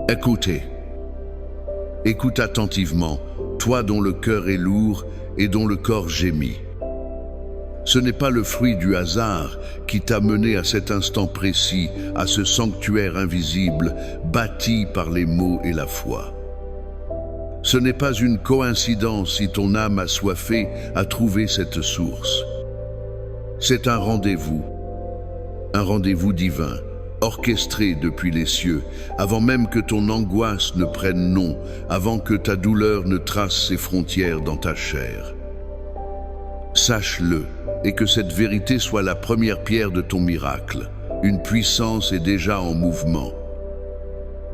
Écoutez. Écoute attentivement, toi dont le cœur est lourd et dont le corps gémit. Ce n'est pas le fruit du hasard qui t'a mené à cet instant précis, à ce sanctuaire invisible, bâti par les mots et la foi. Ce n'est pas une coïncidence si ton âme assoiffée a trouvé cette source. C'est un rendez-vous divin, orchestré depuis les cieux, avant même que ton angoisse ne prenne nom, avant que ta douleur ne trace ses frontières dans ta chair. Sache-le, et que cette vérité soit la première pierre de ton miracle. Une puissance est déjà en mouvement.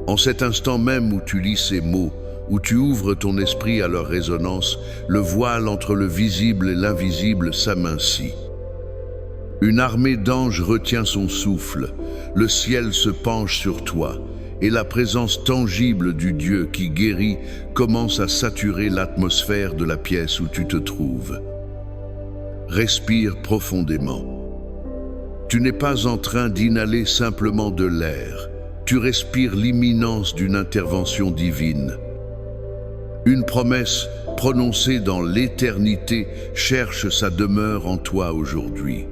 En cet instant même où tu lis ces mots, où tu ouvres ton esprit à leur résonance, le voile entre le visible et l'invisible s'amincit. Une armée d'anges retient son souffle, le ciel se penche sur toi, et la présence tangible du Dieu qui guérit commence à saturer l'atmosphère de la pièce où tu te trouves. Respire profondément. Tu n'es pas en train d'inhaler simplement de l'air, tu respires l'imminence d'une intervention divine. Une promesse prononcée dans l'éternité cherche sa demeure en toi aujourd'hui.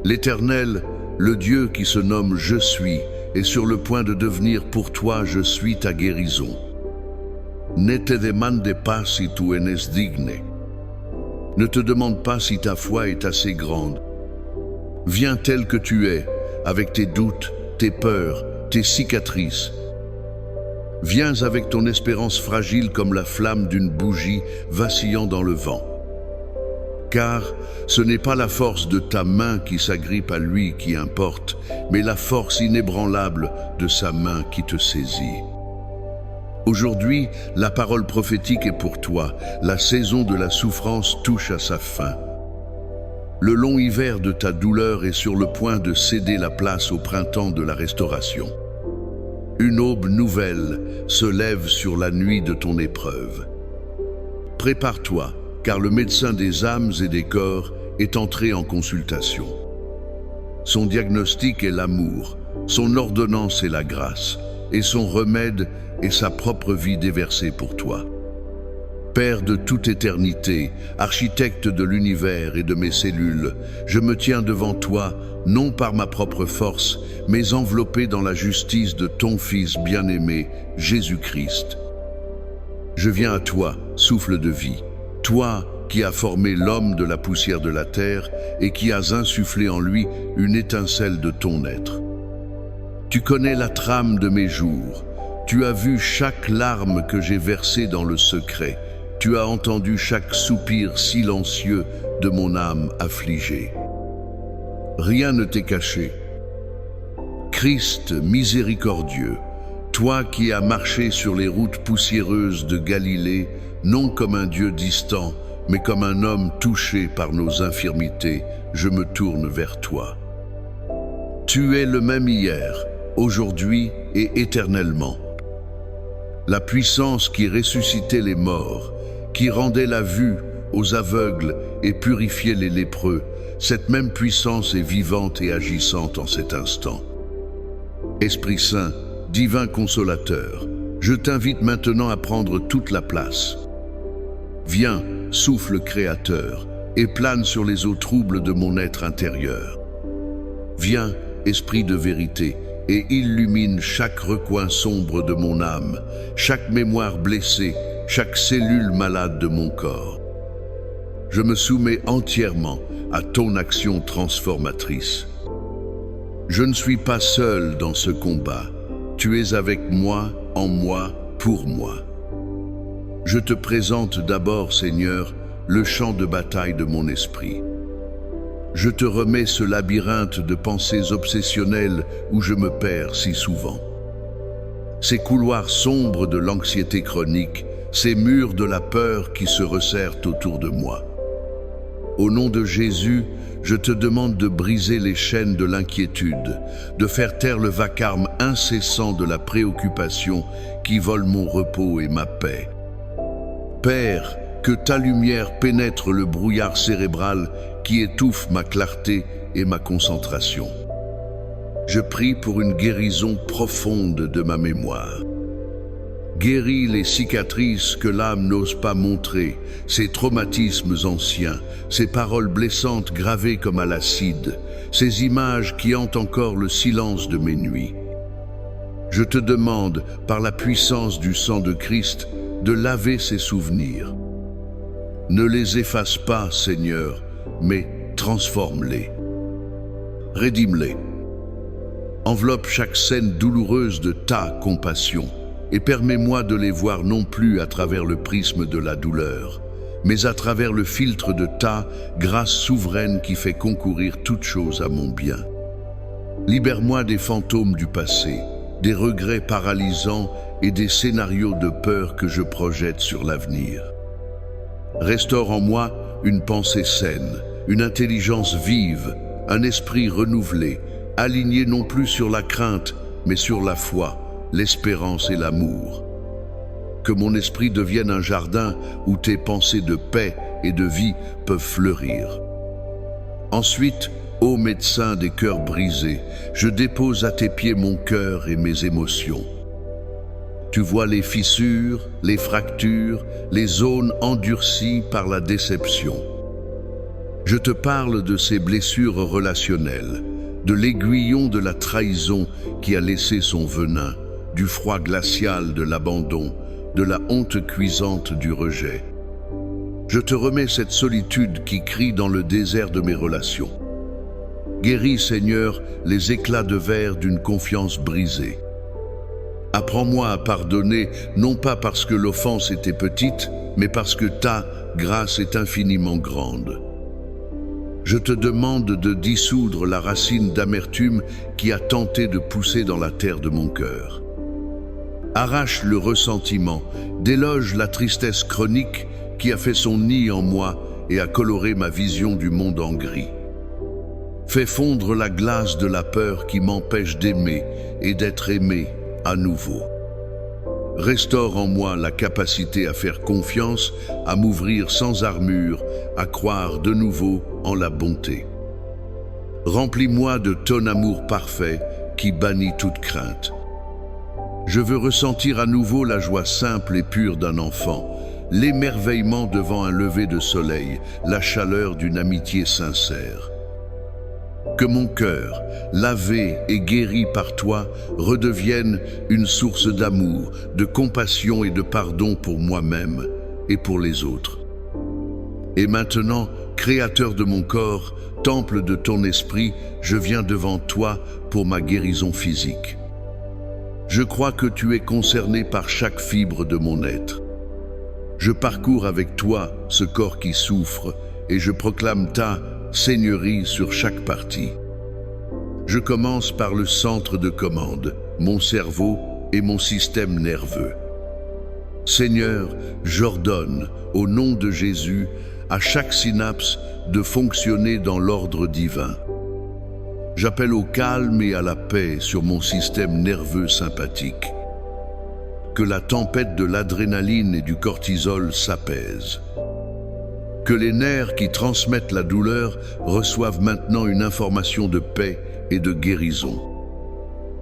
L'Éternel, le Dieu qui se nomme « Je suis », est sur le point de devenir pour toi « Je suis ta guérison ». Ne te demande pas si tu eres digne. Ne te demande pas si ta foi est assez grande. Viens tel que tu es, avec tes doutes, tes peurs, tes cicatrices. Viens avec ton espérance fragile comme la flamme d'une bougie vacillant dans le vent. Car ce n'est pas la force de ta main qui s'agrippe à lui qui importe, mais la force inébranlable de sa main qui te saisit. Aujourd'hui, la parole prophétique est pour toi. La saison de la souffrance touche à sa fin. Le long hiver de ta douleur est sur le point de céder la place au printemps de la restauration. Une aube nouvelle se lève sur la nuit de ton épreuve. Prépare-toi, car le médecin des âmes et des corps est entré en consultation. Son diagnostic est l'amour, son ordonnance est la grâce, et son remède est sa propre vie déversée pour toi. Père de toute éternité, architecte de l'univers et de mes cellules, je me tiens devant toi, non par ma propre force, mais enveloppé dans la justice de ton Fils bien-aimé, Jésus-Christ. Je viens à toi, souffle de vie, toi qui as formé l'homme de la poussière de la terre et qui as insufflé en lui une étincelle de ton être. Tu connais la trame de mes jours, tu as vu chaque larme que j'ai versée dans le secret, tu as entendu chaque soupir silencieux de mon âme affligée. Rien ne t'est caché. Christ miséricordieux, toi qui as marché sur les routes poussiéreuses de Galilée, non comme un Dieu distant, mais comme un homme touché par nos infirmités, je me tourne vers toi. Tu es le même hier, aujourd'hui et éternellement. La puissance qui ressuscitait les morts, qui rendait la vue aux aveugles et purifiait les lépreux, cette même puissance est vivante et agissante en cet instant. Esprit Saint, divin consolateur, je t'invite maintenant à prendre toute la place. Viens, souffle créateur, et plane sur les eaux troubles de mon être intérieur. Viens, esprit de vérité, et illumine chaque recoin sombre de mon âme, chaque mémoire blessée, chaque cellule malade de mon corps. Je me soumets entièrement à ton action transformatrice. Je ne suis pas seul dans ce combat. Tu es avec moi, en moi, pour moi. Je te présente d'abord, Seigneur, le champ de bataille de mon esprit. Je te remets ce labyrinthe de pensées obsessionnelles où je me perds si souvent. Ces couloirs sombres de l'anxiété chronique, ces murs de la peur qui se resserrent autour de moi. Au nom de Jésus, je te demande de briser les chaînes de l'inquiétude, de faire taire le vacarme incessant de la préoccupation qui vole mon repos et ma paix. Père, que ta lumière pénètre le brouillard cérébral qui étouffe ma clarté et ma concentration. Je prie pour une guérison profonde de ma mémoire. Guéris les cicatrices que l'âme n'ose pas montrer, ces traumatismes anciens, ces paroles blessantes gravées comme à l'acide, ces images qui hantent encore le silence de mes nuits. Je te demande, par la puissance du sang de Christ, de laver ces souvenirs. Ne les efface pas, Seigneur, mais transforme-les. Rédime-les. Enveloppe chaque scène douloureuse de ta compassion et permets-moi de les voir non plus à travers le prisme de la douleur, mais à travers le filtre de ta grâce souveraine qui fait concourir toute chose à mon bien. Libère-moi des fantômes du passé, des regrets paralysants et des scénarios de peur que je projette sur l'avenir. Restaure en moi une pensée saine, une intelligence vive, un esprit renouvelé, aligné non plus sur la crainte, mais sur la foi, l'espérance et l'amour. Que mon esprit devienne un jardin où tes pensées de paix et de vie peuvent fleurir. Ensuite, ô médecin des cœurs brisés, je dépose à tes pieds mon cœur et mes émotions. Tu vois les fissures, les fractures, les zones endurcies par la déception. Je te parle de ces blessures relationnelles, de l'aiguillon de la trahison qui a laissé son venin, du froid glacial de l'abandon, de la honte cuisante du rejet. Je te remets cette solitude qui crie dans le désert de mes relations. Guéris, Seigneur, les éclats de verre d'une confiance brisée. Apprends-moi à pardonner, non pas parce que l'offense était petite, mais parce que ta grâce est infiniment grande. Je te demande de dissoudre la racine d'amertume qui a tenté de pousser dans la terre de mon cœur. Arrache le ressentiment, déloge la tristesse chronique qui a fait son nid en moi et a coloré ma vision du monde en gris. Fais fondre la glace de la peur qui m'empêche d'aimer et d'être aimé à nouveau. Restaure en moi la capacité à faire confiance, à m'ouvrir sans armure, à croire de nouveau en la bonté. Remplis-moi de ton amour parfait qui bannit toute crainte. Je veux ressentir à nouveau la joie simple et pure d'un enfant, l'émerveillement devant un lever de soleil, la chaleur d'une amitié sincère. Que mon cœur, lavé et guéri par toi, redevienne une source d'amour, de compassion et de pardon pour moi-même et pour les autres. Et maintenant, Créateur de mon corps, temple de ton esprit, je viens devant toi pour ma guérison physique. Je crois que tu es concerné par chaque fibre de mon être. Je parcours avec toi ce corps qui souffre et je proclame ta seigneurie sur chaque partie. Je commence par le centre de commande, mon cerveau et mon système nerveux. Seigneur, j'ordonne, au nom de Jésus, à chaque synapse de fonctionner dans l'ordre divin. J'appelle au calme et à la paix sur mon système nerveux sympathique. Que la tempête de l'adrénaline et du cortisol s'apaise. Que les nerfs qui transmettent la douleur reçoivent maintenant une information de paix et de guérison.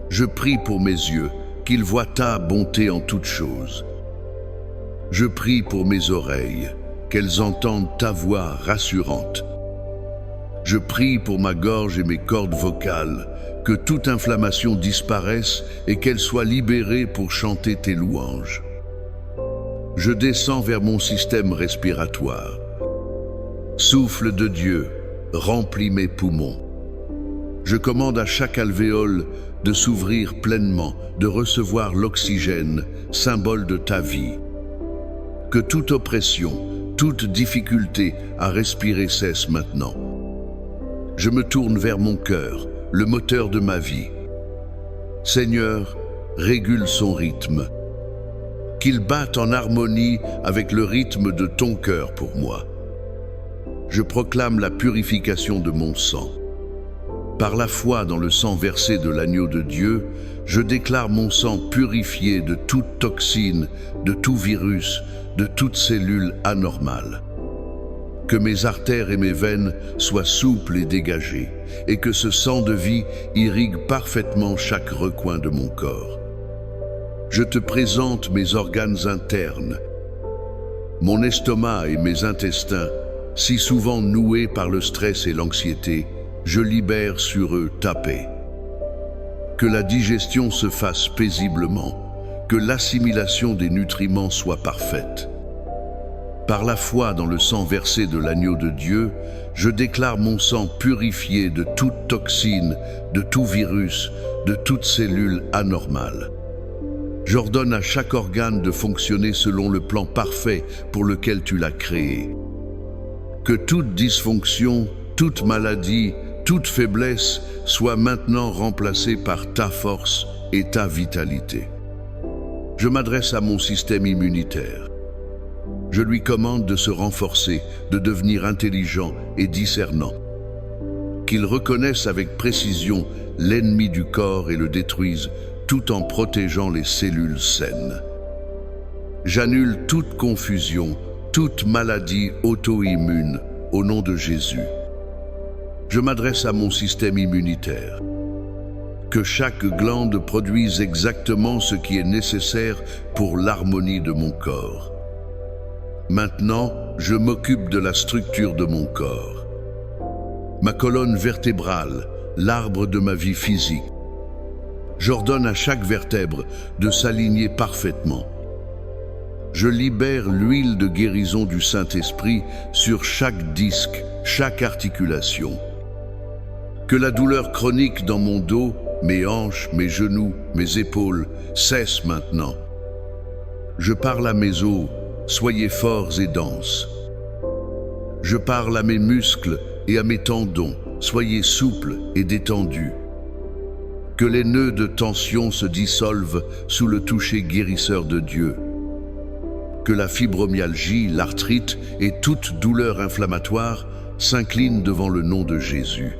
Je prie pour mes yeux, qu'ils voient ta bonté en toutes choses. Je prie pour mes oreilles, qu'elles entendent ta voix rassurante. Je prie pour ma gorge et mes cordes vocales, que toute inflammation disparaisse et qu'elle soit libérée pour chanter tes louanges. Je descends vers mon système respiratoire. Souffle de Dieu, remplis mes poumons. Je commande à chaque alvéole de s'ouvrir pleinement, de recevoir l'oxygène, symbole de ta vie. Que toute oppression, toute difficulté à respirer cesse maintenant. Je me tourne vers mon cœur, le moteur de ma vie. Seigneur, régule son rythme. Qu'il batte en harmonie avec le rythme de ton cœur pour moi. Je proclame la purification de mon sang. Par la foi dans le sang versé de l'agneau de Dieu, je déclare mon sang purifié de toute toxine, de tout virus, de toute cellule anormale. que mes artères et mes veines soient souples et dégagées, et que ce sang de vie irrigue parfaitement chaque recoin de mon corps. Je te présente mes organes internes, mon estomac et mes intestins, si souvent noués par le stress et l'anxiété, je libère sur eux ta paix. Que la digestion se fasse paisiblement, que l'assimilation des nutriments soit parfaite. Par la foi dans le sang versé de l'agneau de Dieu, je déclare mon sang purifié de toute toxine, de tout virus, de toute cellule anormale. J'ordonne à chaque organe de fonctionner selon le plan parfait pour lequel tu l'as créé. Que toute dysfonction, toute maladie, toute faiblesse soit maintenant remplacée par ta force et ta vitalité. Je m'adresse à mon système immunitaire. Je lui commande de se renforcer, de devenir intelligent et discernant. Qu'il reconnaisse avec précision l'ennemi du corps et le détruise, tout en protégeant les cellules saines. J'annule toute confusion, toute maladie auto-immune, au nom de Jésus. Je m'adresse à mon système immunitaire. Que chaque glande produise exactement ce qui est nécessaire pour l'harmonie de mon corps. Maintenant, je m'occupe de la structure de mon corps. Ma colonne vertébrale, l'arbre de ma vie physique. J'ordonne à chaque vertèbre de s'aligner parfaitement. Je libère l'huile de guérison du Saint-Esprit sur chaque disque, chaque articulation. Que la douleur chronique dans mon dos, mes hanches, mes genoux, mes épaules cesse maintenant. Je parle à mes os, soyez forts et denses. Je parle à mes muscles et à mes tendons, soyez souples et détendus. Que les nœuds de tension se dissolvent sous le toucher guérisseur de Dieu. Que la fibromyalgie, l'arthrite et toute douleur inflammatoire s'inclinent devant le nom de Jésus.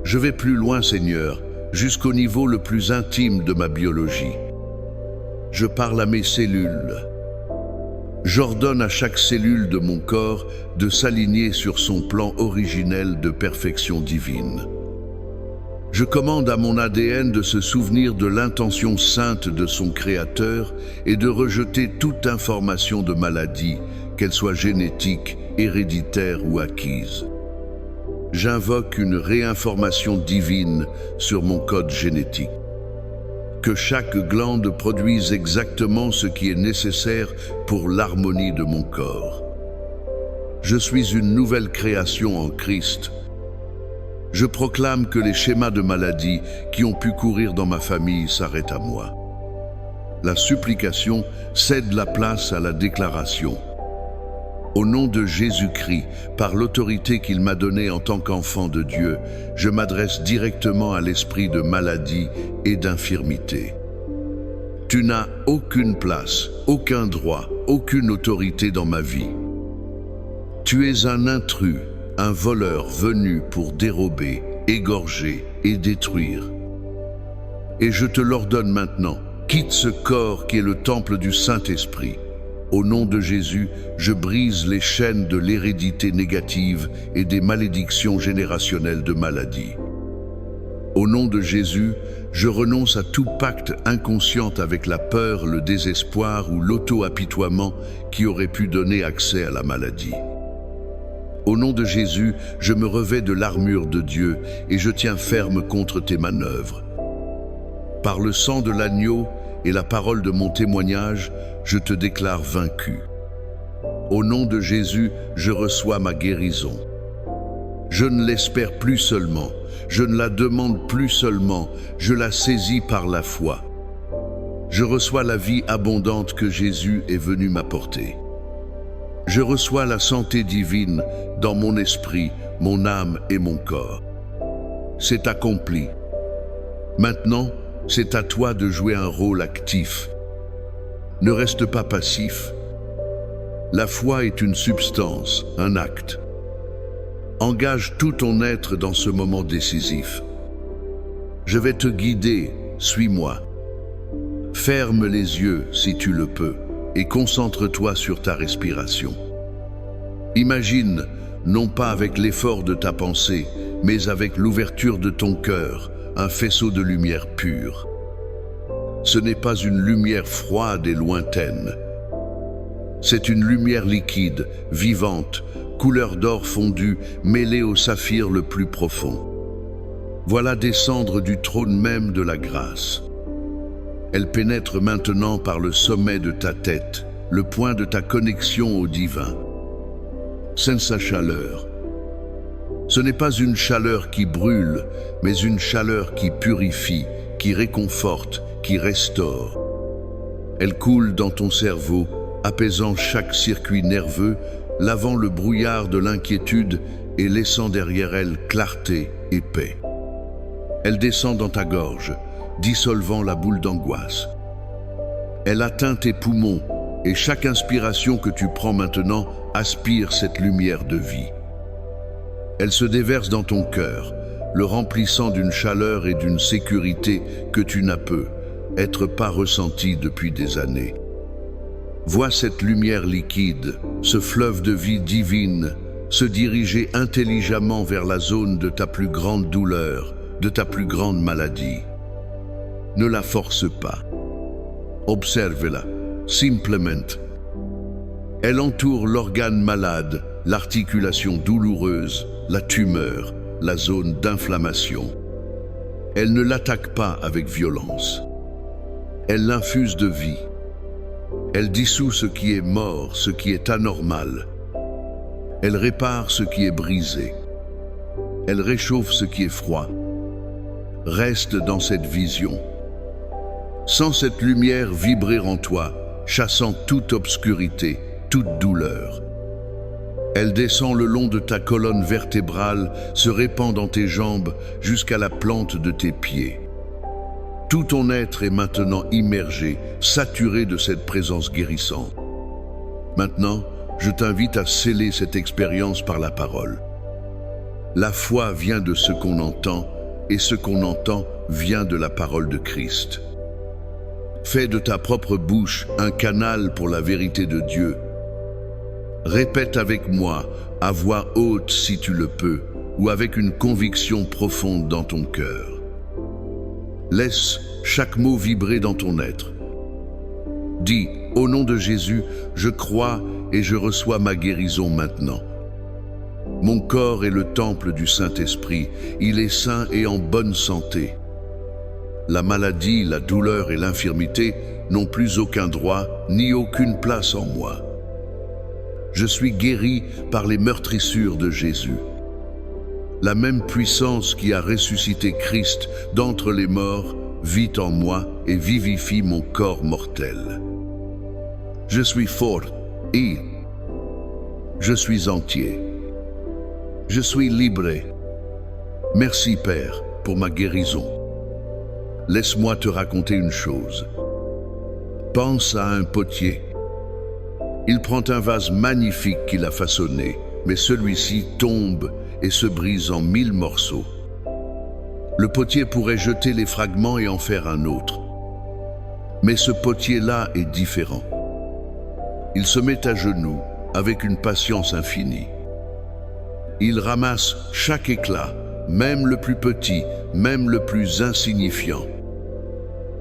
Je vais plus loin, Seigneur, jusqu'au niveau le plus intime de ma biologie. Je parle à mes cellules. J'ordonne à chaque cellule de mon corps de s'aligner sur son plan originel de perfection divine. Je commande à mon ADN de se souvenir de l'intention sainte de son Créateur et de rejeter toute information de maladie, qu'elle soit génétique, héréditaire ou acquise. J'invoque une réinformation divine sur mon code génétique. Que chaque glande produise exactement ce qui est nécessaire pour l'harmonie de mon corps. Je suis une nouvelle création en Christ. Je proclame que les schémas de maladie qui ont pu courir dans ma famille s'arrêtent à moi. La supplication cède la place à la déclaration. Au nom de Jésus-Christ, par l'autorité qu'il m'a donnée en tant qu'enfant de Dieu, je m'adresse directement à l'esprit de maladie et d'infirmité. Tu n'as aucune place, aucun droit, aucune autorité dans ma vie. Tu es un intrus, un voleur venu pour dérober, égorger et détruire. Et je te l'ordonne maintenant, quitte ce corps qui est le temple du Saint-Esprit. Au nom de Jésus, je brise les chaînes de l'hérédité négative et des malédictions générationnelles de maladie. Au nom de Jésus, je renonce à tout pacte inconscient avec la peur, le désespoir ou l'auto-apitoiement qui aurait pu donner accès à la maladie. Au nom de Jésus, je me revêts de l'armure de Dieu et je tiens ferme contre tes manœuvres. Par le sang de l'agneau et la parole de mon témoignage, je te déclare vaincu. Au nom de Jésus, je reçois ma guérison. Je ne l'espère plus seulement, je ne la demande plus seulement, je la saisis par la foi. Je reçois la vie abondante que Jésus est venu m'apporter. Je reçois la santé divine dans mon esprit, mon âme et mon corps. C'est accompli. Maintenant, c'est à toi de jouer un rôle actif. Ne reste pas passif. La foi est une substance, un acte. Engage tout ton être dans ce moment décisif. Je vais te guider, suis-moi. Ferme les yeux si tu le peux et concentre-toi sur ta respiration. Imagine, non pas avec l'effort de ta pensée, mais avec l'ouverture de ton cœur, un faisceau de lumière pure. Ce n'est pas une lumière froide et lointaine. C'est une lumière liquide, vivante, couleur d'or fondu, mêlée au saphir le plus profond. Voilà descendre du trône même de la grâce. Elle pénètre maintenant par le sommet de ta tête, le point de ta connexion au divin. C'est sa chaleur. Ce n'est pas une chaleur qui brûle, mais une chaleur qui purifie, qui réconforte, qui restaure. Elle coule dans ton cerveau, apaisant chaque circuit nerveux, lavant le brouillard de l'inquiétude et laissant derrière elle clarté et paix. Elle descend dans ta gorge, dissolvant la boule d'angoisse. Elle atteint tes poumons et chaque inspiration que tu prends maintenant aspire cette lumière de vie. Elle se déverse dans ton cœur, le remplissant d'une chaleur et d'une sécurité que tu n'as peu être pas ressentie depuis des années. Vois cette lumière liquide, ce fleuve de vie divine, se diriger intelligemment vers la zone de ta plus grande douleur, de ta plus grande maladie. Ne la force pas. Observe-la, simplement. Elle entoure l'organe malade, l'articulation douloureuse, la tumeur, la zone d'inflammation. Elle ne l'attaque pas avec violence. Elle l'infuse de vie. Elle dissout ce qui est mort, ce qui est anormal. Elle répare ce qui est brisé. Elle réchauffe ce qui est froid. Reste dans cette vision. Sens cette lumière vibrer en toi, chassant toute obscurité, toute douleur. Elle descend le long de ta colonne vertébrale, se répand dans tes jambes jusqu'à la plante de tes pieds. Tout ton être est maintenant immergé, saturé de cette présence guérissante. Maintenant, je t'invite à sceller cette expérience par la parole. La foi vient de ce qu'on entend, et ce qu'on entend vient de la parole de Christ. Fais de ta propre bouche un canal pour la vérité de Dieu. Répète avec moi, à voix haute si tu le peux, ou avec une conviction profonde dans ton cœur. Laisse chaque mot vibrer dans ton être. Dis, au nom de Jésus, je crois et je reçois ma guérison maintenant. Mon corps est le temple du Saint-Esprit, il est sain et en bonne santé. La maladie, la douleur et l'infirmité n'ont plus aucun droit ni aucune place en moi. Je suis guéri par les meurtrissures de Jésus. La même puissance qui a ressuscité Christ d'entre les morts vit en moi et vivifie mon corps mortel. Je suis fort et je suis entier. Je suis libre. Merci Père pour ma guérison. Laisse-moi te raconter une chose. Pense à un potier. Il prend un vase magnifique qu'il a façonné, mais celui-ci tombe et se brise en 1000 morceaux. Le potier pourrait jeter les fragments et en faire un autre. Mais ce potier-là est différent. Il se met à genoux avec une patience infinie. Il ramasse chaque éclat, même le plus petit, même le plus insignifiant.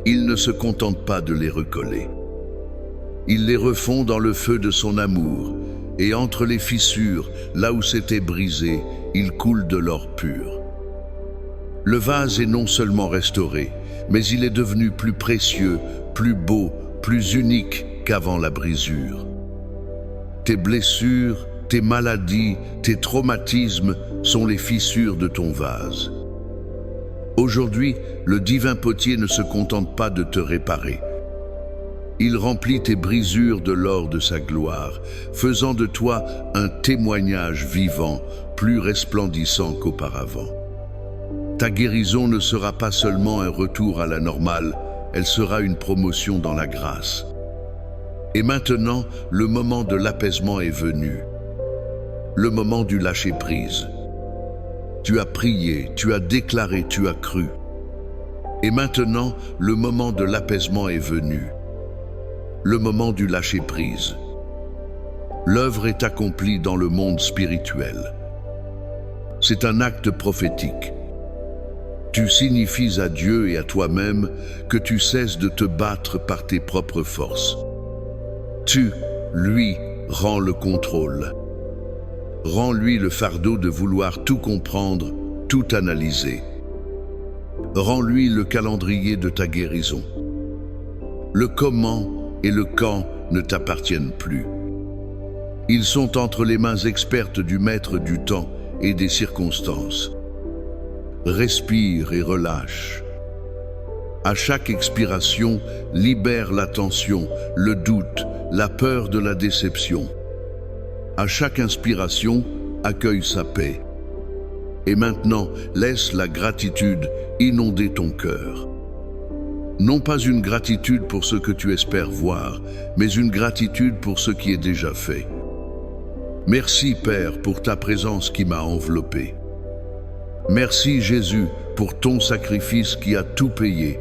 Il ne se contente pas de les recoller. Il les refond dans le feu de son amour, et entre les fissures, là où c'était brisé, il coule de l'or pur. Le vase est non seulement restauré, mais il est devenu plus précieux, plus beau, plus unique qu'avant la brisure. Tes blessures, tes maladies, tes traumatismes sont les fissures de ton vase. Aujourd'hui, le divin potier ne se contente pas de te réparer. Il remplit tes brisures de l'or de sa gloire, faisant de toi un témoignage vivant, plus resplendissant qu'auparavant. Ta guérison ne sera pas seulement un retour à la normale, elle sera une promotion dans la grâce. Et maintenant, le moment de l'apaisement est venu. Le moment du lâcher-prise. Tu as prié, tu as déclaré, tu as cru. Et maintenant, le moment de l'apaisement est venu. Le moment du lâcher-prise. L'œuvre est accomplie dans le monde spirituel. C'est un acte prophétique. Tu signifies à Dieu et à toi-même que tu cesses de te battre par tes propres forces. Tu, lui, rends le contrôle. Rends-lui le fardeau de vouloir tout comprendre, tout analyser. Rends-lui le calendrier de ta guérison. Le comment et le quand ne t'appartiennent plus. Ils sont entre les mains expertes du maître du temps et des circonstances. Respire et relâche. À chaque expiration, libère la tension, le doute, la peur de la déception. À chaque inspiration, accueille sa paix. Et maintenant, laisse la gratitude inonder ton cœur. Non pas une gratitude pour ce que tu espères voir, mais une gratitude pour ce qui est déjà fait. Merci Père pour ta présence qui m'a enveloppé. Merci Jésus pour ton sacrifice qui a tout payé.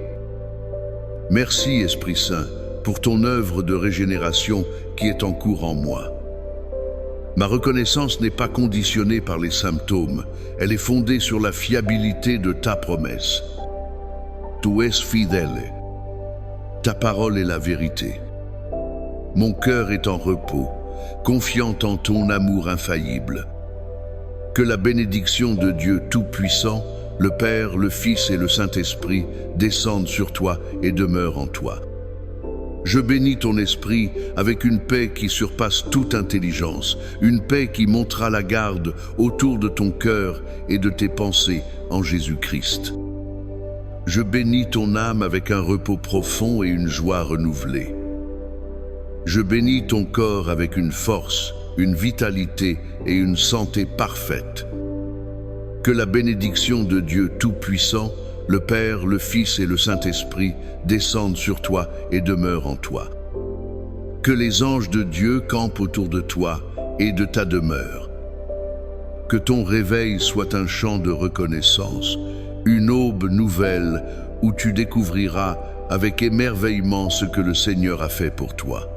Merci Esprit Saint pour ton œuvre de régénération qui est en cours en moi. Ma reconnaissance n'est pas conditionnée par les symptômes, elle est fondée sur la fiabilité de ta promesse. Tu es fidèle. Ta parole est la vérité. Mon cœur est en repos, confiant en ton amour infaillible. Que la bénédiction de Dieu Tout-Puissant, le Père, le Fils et le Saint-Esprit descendent sur toi et demeurent en toi. Je bénis ton esprit avec une paix qui surpasse toute intelligence, une paix qui montera la garde autour de ton cœur et de tes pensées en Jésus-Christ. Je bénis ton âme avec un repos profond et une joie renouvelée. Je bénis ton corps avec une force, une vitalité et une santé parfaite. Que la bénédiction de Dieu Tout-Puissant, le Père, le Fils et le Saint-Esprit descendent sur toi et demeurent en toi. Que les anges de Dieu campent autour de toi et de ta demeure. Que ton réveil soit un chant de reconnaissance, une aube nouvelle où tu découvriras avec émerveillement ce que le Seigneur a fait pour toi.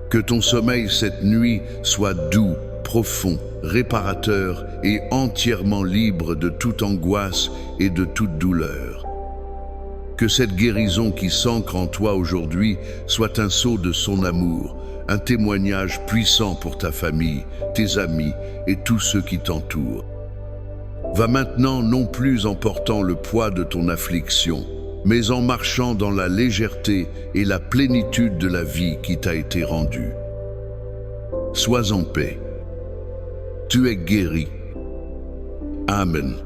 Que ton sommeil cette nuit soit doux, profond, réparateur et entièrement libre de toute angoisse et de toute douleur. Que cette guérison qui s'ancre en toi aujourd'hui soit un sceau de son amour, un témoignage puissant pour ta famille, tes amis et tous ceux qui t'entourent. Va maintenant non plus en portant le poids de ton affliction, mais en marchant dans la légèreté et la plénitude de la vie qui t'a été rendue. Sois en paix. Tu es guéri. Amen.